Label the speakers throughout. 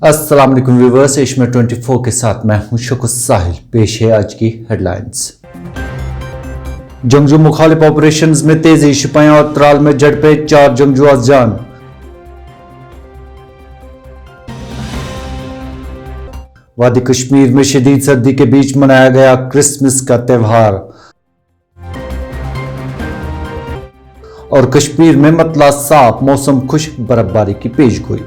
Speaker 1: अस्सलाम वालेकुम viewers, Asia 24 के साथ मैं हूं शुक्र साहिल। पेश है आज की हेडलाइंस। जंगजू मुखालिफ ऑपरेशंस में तेजी, शिपाहियों और त्राल में झड़पे, 4 जंगजू जान। वादी कश्मीर में शदीद सर्दी के बीच मनाया गया क्रिसमस का त्यौहार। और कश्मीर में मतला साफ, मौसम खुश्क, बर्फबारी की पेशगोई।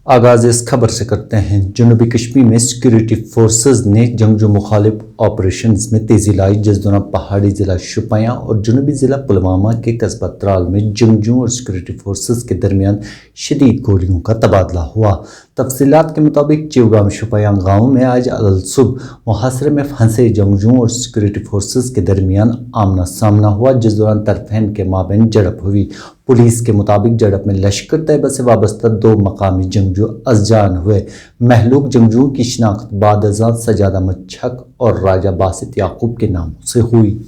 Speaker 1: आगाज इस खबर से करते हैं। जनूबी कश्मीर में सिक्योरिटी फोर्सेस ने जंगजू मुखालिफ ऑपरेशंस में तेजी लाई, जिस दौरान पहाड़ी जिला शोपियां और जनूबी जिला पुलवामा के कस्बा त्राल में जंगजू और सिक्योरिटी फोर्सेस के दरमियान शदीद गोलियों का तबादला हुआ। तफसीलात के मुताबिक चिवगाम शोपियां गाँव में आज सुबह मुहासरे में फंसे जंगजू और सिक्योरिटी फोर्सेस के दरमियान आमना सामना हुआ, जिस दौरान तरफैन के माबैन झड़प हुई। पुलिस के मुताबिक झड़प में लश्कर तैयबा से वाबस्ता 2 मकामी जंगजू अज़जान हुए। महलूक जंगजुओं की शिनाख्त बाद अज़ान सजाद अहमद छक और राजा बासित याकूब के नामों से हुई।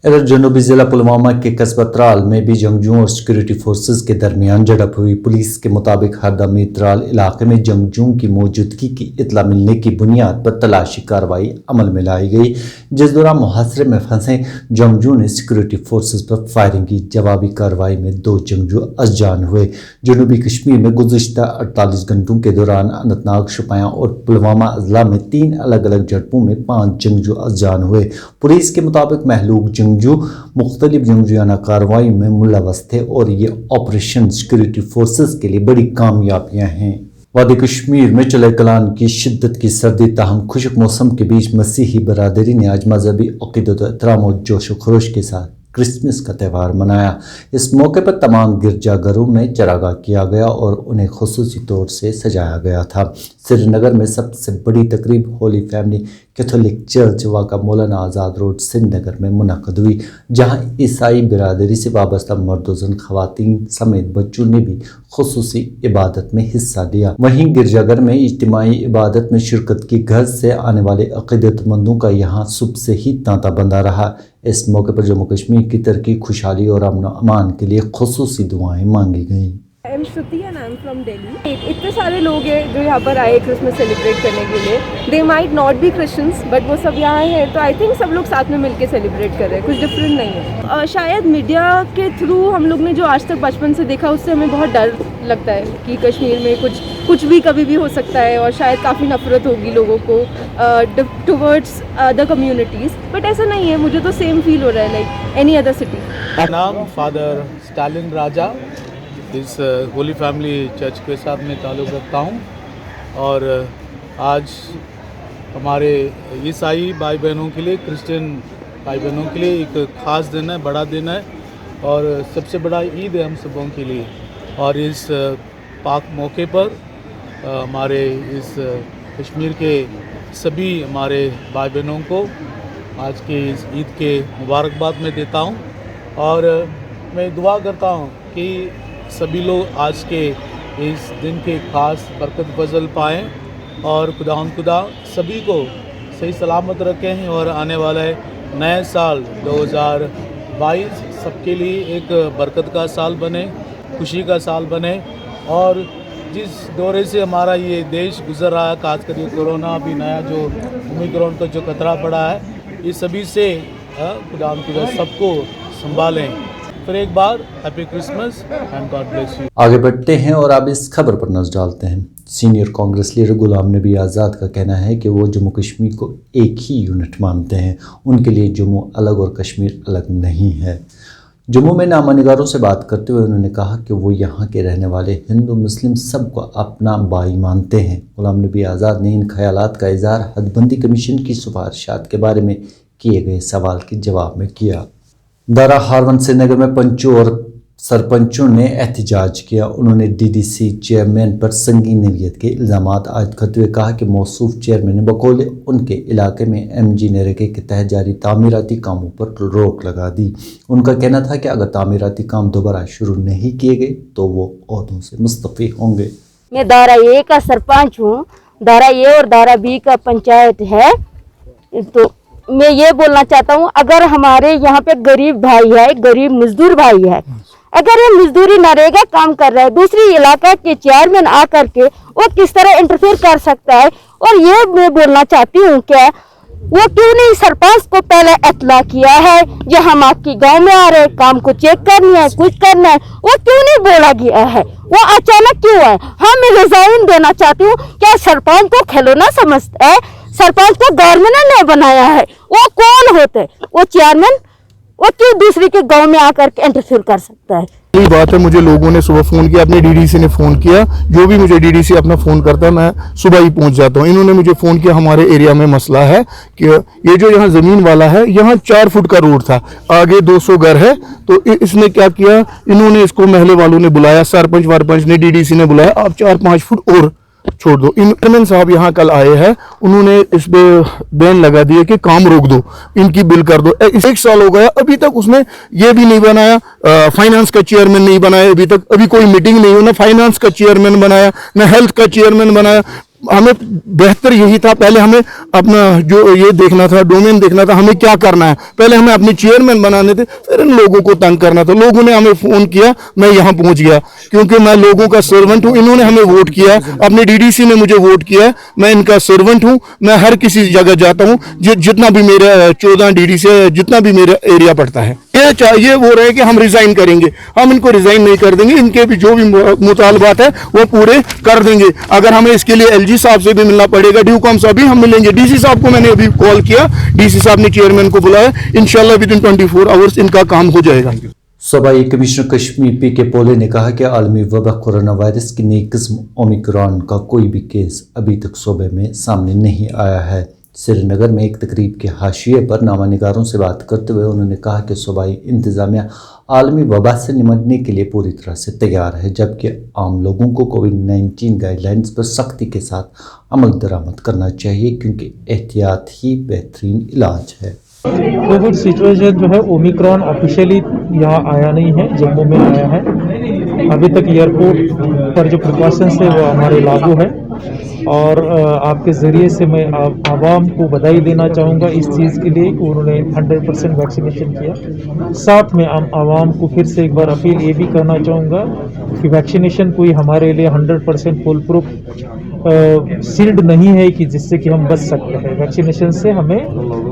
Speaker 1: इधर जनूबी जिला पुलवामा के कस्बा त्राल में भी जंगजुओं और सिक्योरिटी फोर्सेस के दरमियान झड़प हुई। पुलिस के मुताबिक हरदमी त्राल इलाके में जंगजुओं की मौजूदगी की इतला मिलने की बुनियाद पर तलाशी कार्रवाई अमल में लाई गई, जिस दौरान मुहासरे में फंसे जंगजुओं ने सिक्योरिटी फोर्सेस पर फायरिंग की। जवाबी कार्रवाई में 2 जंगजू अज़जान हुए। जनूबी कश्मीर में गुज़िश्ता 48 घंटों के दौरान अनंतनाग, शोपियां और पुलवामा अजला में 3 अलग अलग झड़पों में 5 जंगजू अज़जान हुए। पुलिस के मुताबिक महलूक जंगजू मुख्तलिफ जंगजूयाना कार्रवाई में मुलव्वस थे और ये ऑपरेशन सिक्योरिटी फोर्सेस के लिए बड़ी कामयाबियां हैं। वादी कश्मीर में चले कलान की शिद्दत की सर्दी ताहम खुश्क मौसम के बीच मसीही बरादरी ने आज मजहबी अक़ीदत व एहतराम और जोश व खरोश के साथ क्रिसमस का त्यौहार मनाया। इस मौके पर तमाम गिरजाघरों में चरागाह किया गया और उन्हें खुसूसी तौर से सजाया गया था। श्रीनगर में सबसे बड़ी तकरीब होली फैमिली कैथोलिक चर्च वाक़ा मौलाना आज़ाद रोड श्रीनगर में मुनक़द हुई, जहां ईसाई बिरादरी से वाबस्ता मर्द-ओ-ज़न, ख़वातीन समेत बच्चों ने भी खुसूसी इबादत में हिस्सा लिया। वहीं गिरजाघर में इज्तिमाई इबादत में शिरकत की घर से आने वाले अक़ीदतमंदों का यहाँ सुबह से ही तांता बंधा रहा। इस मौके पर जम्मू कश्मीर की तरक्की, खुशहाली और अमन अमान के लिए खुसूसी दुआएं मांगी गईं।
Speaker 2: I am Shruti and I am from Delhi. इतने सारे लोग हैं जो यहाँ पर आए क्रिसमस सेलिब्रेट करने के लिए। They might not be Christians but वो सब यहाँ हैं, तो आई थिंक सब लोग साथ में मिलके सेलिब्रेट कर रहे हैं, कुछ डिफरेंट नहीं है। शायद मीडिया के थ्रू हम लोग ने जो आज तक बचपन से देखा, उससे हमें बहुत डर लगता है कि कश्मीर में कुछ भी कभी भी हो सकता है और शायद काफ़ी नफरत होगी लोगों को टुवर्ड्स अदर कम्युनिटीज़, बट ऐसा नहीं है। मुझे तो सेम फील हो रहा है लाइक एनी अदर सिटी।
Speaker 3: नाम फादर स्टालिन राजा, इस होली फैमिली चर्च के साथ में ताल्लुक़ रखता हूँ और आज हमारे ईसाई भाई बहनों के लिए, क्रिश्चियन भाई बहनों के लिए एक ख़ास दिन है, बड़ा दिन है और सबसे बड़ा ईद है हम सबों के लिए। और इस पाक मौके पर हमारे इस कश्मीर के सभी हमारे भाई बहनों को आज के इस ईद के मुबारकबाद में देता हूँ और मैं दुआ करता हूँ कि सभी लोग आज के इस दिन के ख़ास बरकत फजल पाएँ और खुदा सभी को सही सलामत रखें और आने वाला नए साल 2022 सबके लिए एक बरकत का साल बने, खुशी का साल बने। और जिस दौरे से हमारा ये देश गुजर रहा है, खासकर ये कोरोना अभी नया जो ओमिक्रॉन का जो खतरा पड़ा है, ये सभी से खुदा सबको संभालें। फिर एक बार happy Christmas and God bless you.
Speaker 1: आगे बढ़ते हैं और अब इस खबर पर नजर डालते हैं। सीनियर कांग्रेस लीडर गुलाम नबी आज़ाद का कहना है कि वो जम्मू कश्मीर को एक ही यूनिट मानते हैं। उनके लिए जम्मू अलग और कश्मीर अलग नहीं है। जम्मू में नामानिगारों से बात करते हुए उन्होंने कहा कि वो यहाँ के रहने वाले हिंदू मुस्लिम सबको अपना भाई मानते हैं। गुलाम नबी आज़ाद ने इन ख्यालात का इज़हार हदबंदी कमीशन की सिफारिशात के बारे में किए गए सवाल के जवाब में किया। दारा हारवन श्रीनगर में पंचों और सरपंचों ने एहतजाज किया। उन्होंने डीडीसी चेयरमैन पर संगीन नवीयत के इल्ज़ामात आयद करते हुए कहा कि मौसूफ चेयरमैन ने बकौल उनके इलाके में एमजी नरेगा के तहत जारी तामीराती कामों पर रोक लगा दी। उनका कहना था कि अगर तामीराती काम दोबारा शुरू नहीं किए गए तो वो ओहदों से मुस्तफ़ी होंगे।
Speaker 4: मैं दारा ए का सरपंच हूँ। दारा ए और दारा बी का पंचायत है, तो मैं ये बोलना चाहता हूँ, अगर हमारे यहाँ पे गरीब भाई है, गरीब मजदूर भाई है, अगर ये मजदूरी नरेगा काम कर रहा है, दूसरी इलाका के चेयरमैन आकर के वो किस तरह इंटरफेयर कर सकता है। और ये मैं बोलना चाहती हूँ क्या वो क्यों नहीं सरपंच को पहले इत्तला किया है, जो हम आपकी गांव में आ रहे काम को चेक करना है, कुछ करना है, वो क्यों नहीं बोला गया है, वो अचानक क्यों है। हाँ मैं रिजाइन देना चाहती हूँ, क्या सरपंच को खिलौना समझता है, सरपंच को गवर्नमेंट ने बनाया है, वो कौन होते, वो चेयरमैन, वो क्यों दूसरे के गांव में आकर के इंटरफेयर कर सकता है।
Speaker 5: यही बात है, मुझे लोगों ने सुबह फ़ोन किया, अपने डीडीसी ने फ़ोन किया, जो भी मुझे डीडीसी अपना फ़ोन करता है मैं सुबह ही पहुंच जाता हूं। इन्होंने मुझे फ़ोन किया, हमारे एरिया में मसला है कि ये जो यहाँ ज़मीन वाला है, यहाँ 4 फुट का रोड था, आगे 200 घर है, तो इसने क्या किया, इन्होंने इसको महल्ले वालों ने बुलाया, सरपंच वारपंच ने, डीडीसी ने बुलाया, आप 4-5 फुट और छोड़ दो। चेयरमैन साहब यहाँ कल आए हैं, उन्होंने इस पे बैन लगा दिया कि काम रोक दो, इनकी बिल कर दो। 1 साल हो गया, अभी तक उसने ये भी नहीं बनाया, फाइनेंस का चेयरमैन नहीं बनाया अभी तक, अभी कोई मीटिंग नहीं हुई, ना फाइनेंस का चेयरमैन बनाया, ना हेल्थ का चेयरमैन बनाया। हमें बेहतर यही था, पहले हमें अपना जो ये देखना था, डोमेन देखना था, हमें क्या करना है, पहले हमें अपने चेयरमैन बनाने थे, फिर इन लोगों को तंग करना था। लोगों ने हमें फ़ोन किया, मैं यहाँ पहुँच गया, क्योंकि मैं लोगों का सर्वेंट हूँ, इन्होंने हमें वोट किया, अपने डीडीसी ने मुझे वोट किया, मैं इनका सर्वेंट हूँ, मैं हर किसी जगह जाता हूँ, जितना भी मेरे 14 डीडीसी जितना भी मेरा एरिया पड़ता है। ये वो रहे कि हम रिजाइन करेंगे, हम इनको रिजाइन नहीं कर देंगे, इनके भी जो भी मुतालबात है वो पूरे कर देंगे। अगर हमें इसके लिए एलजी साहब से भी मिलना पड़ेगा, ड्यूकॉम से भी हम मिलेंगे। डीसी साहब को मैंने अभी कॉल किया, डीसी साहब ने चेयरमैन को बुलाया, इंशाल्लाह विद इन 24 आवर्स इनका काम हो जाएगा।
Speaker 1: सूबाई कमिश्नर कश्मीर पीके पोले ने कहा कि आलमी वबा कोरोना वायरस की नई किस्म ओमिक्रॉन का कोई भी केस अभी तक सूबे में सामने नहीं आया है। श्रीनगर में एक तकरीब के हाशिए पर नामानिगारों से बात करते हुए उन्होंने कहा कि सूबाई इंतज़ामिया आलमी वबा से निपटने के लिए पूरी तरह से तैयार है, जबकि आम लोगों को कोविड-19 गाइडलाइंस पर सख्ती के साथ अमल दरामद करना चाहिए, क्योंकि एहतियात ही बेहतरीन इलाज है।
Speaker 6: कोविड सिचुएशन जो है ओमिक्रॉन ऑफिशियली यहाँ आया नहीं है, जम्मू में आया है। अभी तक एयरपोर्ट पर जो प्रिकॉशंस है वो हमारे लागू है, और आपके ज़रिए से मैं आवाम को बधाई देना चाहूँगा इस चीज़ के लिए कि उन्होंने 100% वैक्सीनेशन किया। साथ में आवाम को फिर से एक बार अपील ये भी करना चाहूँगा कि वैक्सीनेशन कोई हमारे लिए 100% फुल प्रूफ सील्ड नहीं है कि जिससे कि हम बच सकते हैं। वैक्सीनेशन से हमें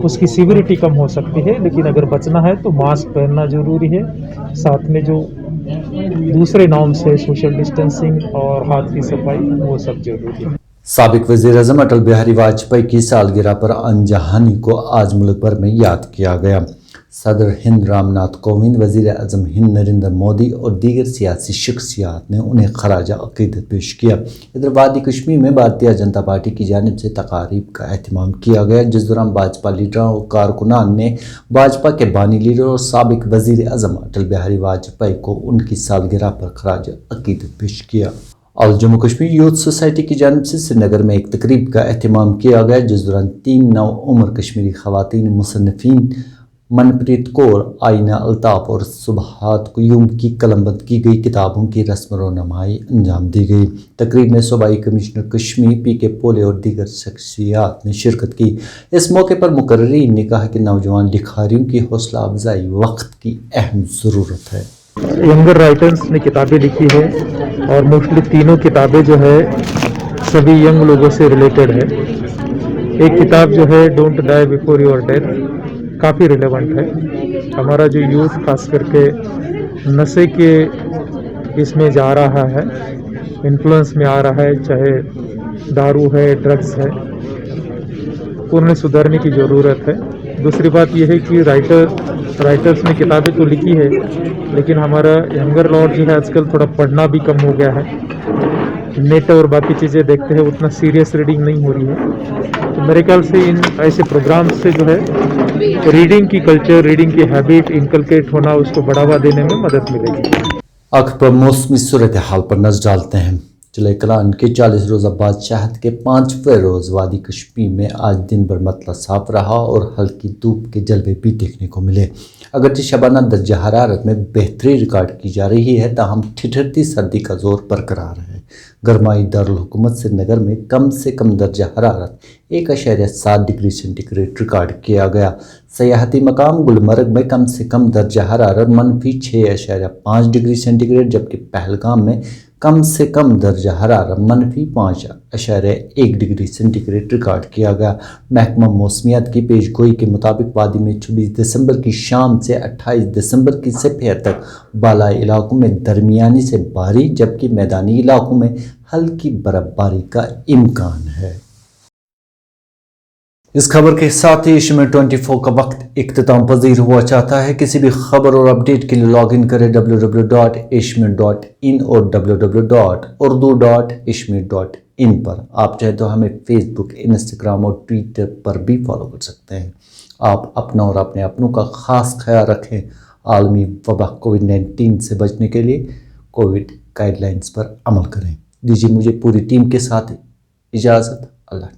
Speaker 6: उसकी सीवियरिटी कम हो सकती है, लेकिन अगर बचना है तो मास्क पहनना ज़रूरी है, साथ में जो दूसरे नॉर्म्स है सोशल डिस्टेंसिंग और हाथ की सफाई, वो सब जरूरी है।
Speaker 1: साबिक वज़ीर-ए-आज़म अटल बिहारी वाजपेयी की सालगिरह पर अनजहानी को आज मुल्क भर में याद किया गया। सदर हिंद रामनाथ कोविंद, वज़ीर-ए-आज़म हिंद नरेंद्र मोदी और दीगर सियासी शख्सियात ने उन्हें खराज अक़ीदत पेश किया। इधर वादी कश्मीर में भारतीय जनता पार्टी की जानिब से तकारीब का एहतमाम किया गया, जिस दौरान भाजपा लीडरों और कारकुनान ने भाजपा के बानी लीडर और साबिक वज़ीर-ए-आज़म अटल बिहारी वाजपेयी को उनकी सालगिरह पर खराज अक़ीदत पेश किया। और जम्मू कश्मीर यूथ सोसाइटी की जानिब से श्रीनगर में एक तकरीब का एहतमाम किया गया, जिस दौरान 3 नौउम्र कश्मीरी ख़वातीन मुसन्निफ़ीन मनप्रीत कौर, आइना अल्ताफ़ और सुबहात क़य्यूम की कलमबंद की गई किताबों की रस्म रोनमाई अंजाम दी गई। तकरीब में सूबाई कमिश्नर कश्मीर पीके पोले और दीगर शख्सियात ने शिरकत की। इस मौके पर मुकर्रीन ने कहा कि नौजवान लिखारियों की हौसला अफजाई वक्त की अहम ज़रूरत है।
Speaker 6: यंगर राइटर्स ने किताबें लिखी है, और मोस्टली तीनों किताबें जो है सभी यंग लोगों से रिलेटेड है। एक किताब जो है don't die before your death, काफ़ी रिलेवेंट है। हमारा जो यूथ खास करके नशे के इसमें जा रहा है, इन्फ्लुएंस में आ रहा है, चाहे दारू है, ड्रग्स है, उन्हें सुधरने की ज़रूरत है। दूसरी बात यह है कि राइटर्स ने किताबें तो लिखी है, लेकिन हमारा यंगर लॉट जो है आजकल थोड़ा पढ़ना भी कम हो गया है। नेट और बाकी चीज़ें देखते हैं, उतना सीरियस रीडिंग नहीं हो रही है। तो मेरे ख्याल से इन ऐसे प्रोग्राम से जो है रीडिंग की कल्चर, रीडिंग की हैबिट इनकलकेट होना, उसको बढ़ावा देने में मदद मिलेगी।
Speaker 1: आखिर पर मौसमी सूरत हाल पर नजर डालते हैं। जिले कलान के 40 रोज़ा बादशाहत के 5वें रोज़ वादी कश्मीर में आज दिन भर मतला साफ रहा और हल्की धूप के जलवे भी देखने को मिले। अगरचे शबाना दर्जा हरारत में बेहतरी रिकॉर्ड की जा रही है, ताहम ठिठुरती सर्दी का जोर बरकरार है। गरमाई दारुल हुकूमत श्रीनगर में कम से कम दर्जा हरारत 1.7 डिग्री सेंटीग्रेड रिकॉर्ड किया गया। सयाहती मकाम गुलमर्ग में कम से कम दर्जा हरारत -6.5 डिग्री सेंटीग्रेड, जबकि पहलगाम में कम से कम दर्जा हरारत -5.1 डिग्री सेंटीग्रेड रिकॉर्ड किया गया। महकमा मौसमियात की पेशगोई के मुताबिक वादी में 26 दिसंबर की शाम से 28 दिसंबर की सपहर तक बालाई इलाकों में दरमियानी से भारी जबकि मैदानी इलाकों में हल्की बर्फबारी का इम्कान है। इस खबर के साथ ही एशिया में 24 का वक्त इख्तिताम पजीर हुआ चाहता है। किसी भी खबर और अपडेट के लिए लॉग इन करें www.ishmi.in और www.urdu.ishmi.in पर। आप चाहे तो हमें फेसबुक, इंस्टाग्राम और ट्विटर पर भी फॉलो कर सकते हैं। आप अपना और अपने अपनों का ख़ास ख्याल रखें। आलमी वबा कोविड-19 से बचने के लिए कोविड गाइडलाइंस पर अमल करें। दीजिए मुझे पूरी टीम के साथ इजाज़त। अल्लाह।